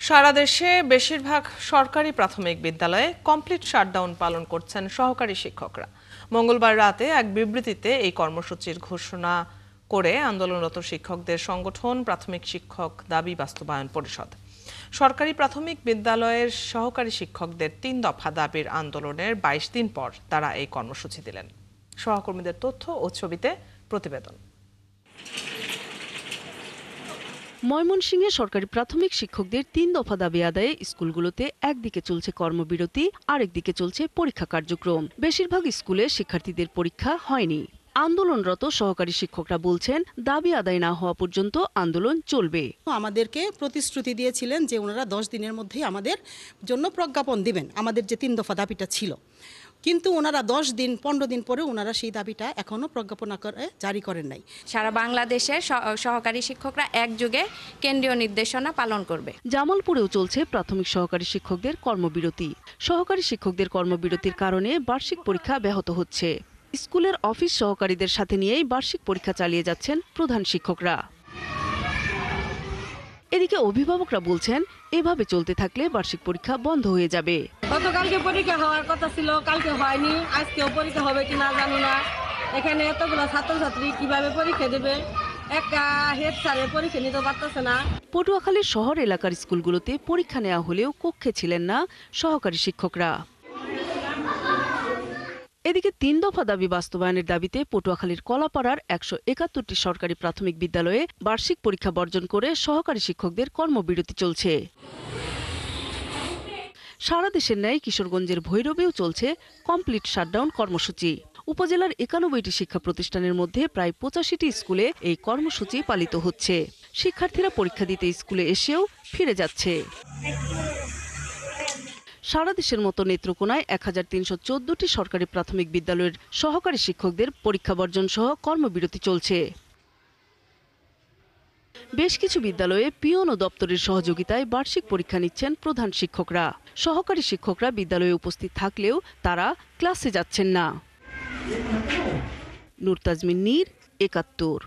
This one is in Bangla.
সারা দেশে বেশিরভাগ সরকারি প্রাথমিক বিদ্যালয়ে কমপ্লিট শাটডাউন পালন করছেন সহকারী শিক্ষকরা। মঙ্গলবার রাতে এক বিবৃতিতে এই কর্মসূচির ঘোষণা করে আন্দোলনরত শিক্ষকদের সংগঠন প্রাথমিক শিক্ষক দাবি বাস্তবায়ন পরিষদ। সরকারি প্রাথমিক বিদ্যালয়ের সহকারী শিক্ষকদের ৩ দফা দাবির আন্দোলনের ২২ দিন পর তারা এই কর্মসূচি দিলেন। সহকর্মীদের তথ্য ও ছবিতে প্রতিবেদন। ময়মনসিংহে সরকারি প্রাথমিক শিক্ষকদের ৩ দফা দাবি আদায়ে স্কুলগুলোতে একদিকে চলছে কর্মবিরতি, আরেকদিকে চলছে পরীক্ষা কার্যক্রম। বেশিরভাগ স্কুলে শিক্ষার্থীদের পরীক্ষা হয়নি। আন্দোলনরত সহকারী শিক্ষকরা বলছেন, দাবি আদায় না হওয়া পর্যন্ত আন্দোলন চলবে। আমাদেরকে প্রতিশ্রুতি দিয়েছিলেন যে ওনারা ১০ দিনের মধ্যেই আমাদের জন্য প্রজ্ঞাপন দিবেন, আমাদের যে ৩ দফা দাবিটা ছিল। কিন্তু ওনারা ১০ দিন ১৫ দিন পরে ওনারা সেই দাবিটা এখনো প্রজ্ঞাপন আকারে জারি করেন নাই। সারা বাংলাদেশের সহকারী শিক্ষকরা একযোগে কেন্দ্রীয় নির্দেশনা পালন করবে। জামালপুরেও চলছে প্রাথমিক সহকারী শিক্ষকদের কর্মবিরতি। সহকারী শিক্ষকদের কর্মবিরতির কারণে বার্ষিক পরীক্ষা ব্যাহত হচ্ছে। স্কুলের অফিস সহকারীদের সাথে নিয়েই বার্ষিক পরীক্ষা চালিয়ে যাচ্ছেন প্রধান শিক্ষকরা। এদিকে অভিভাবকরা বলছেন, এভাবে চলতে থাকলে বার্ষিক পরীক্ষা বন্ধ হয়ে যাবে। গতকালকে পরীক্ষা হওয়ার কথা ছিল, কালকে হয়নি, আজকেও পরীক্ষা হবে কিনা জানি না। এখানে এতগুলো ছাত্রছাত্রী কিভাবে পরীক্ষা দেবে, একটা হেড স্যারের পরীক্ষা নিতে পারতেছে না। পটুয়াখালীর শহর এলাকার স্কুলগুলোতে পরীক্ষা নেওয়া হলেও কক্ষে ছিলেন না সহকারী শিক্ষকরা। এদিকে ৩ দফা দাবি বাস্তবায়নের দাবিতে পটুয়াখালীর কলাপাড়ার ১৭১টি সরকারি প্রাথমিক বিদ্যালয়ে বার্ষিক পরীক্ষা বর্জন করে সহকারী শিক্ষকদের কর্মবিরতি চলছে। সারা দেশের ন্যায় কিশোরগঞ্জের ভৈরবেও চলছে কমপ্লিট শাটডাউন কর্মসূচি। উপজেলার ৯১টি শিক্ষা প্রতিষ্ঠানের মধ্যে প্রায় ৮৫টি স্কুলে এই কর্মসূচি পালিত হচ্ছে। শিক্ষার্থীরা পরীক্ষা দিতে স্কুলে এসেও ফিরে যাচ্ছে। সারা দেশের মতো নেত্রকোনায় ১৩১৪টি সরকারি প্রাথমিক বিদ্যালয়ের সহকারী শিক্ষকদের পরীক্ষা বর্জন সহ কর্মবিরতি চলছে। বেশ কিছু বিদ্যালয়ে পিয়ন ও দপ্তরের সহযোগিতায় বার্ষিক পরীক্ষা নিচ্ছেন প্রধান শিক্ষকরা। সহকারী শিক্ষকরা বিদ্যালয়ে উপস্থিত থাকলেও তারা ক্লাসে যাচ্ছেন না। নূর তাজমিন নীর, ৭১।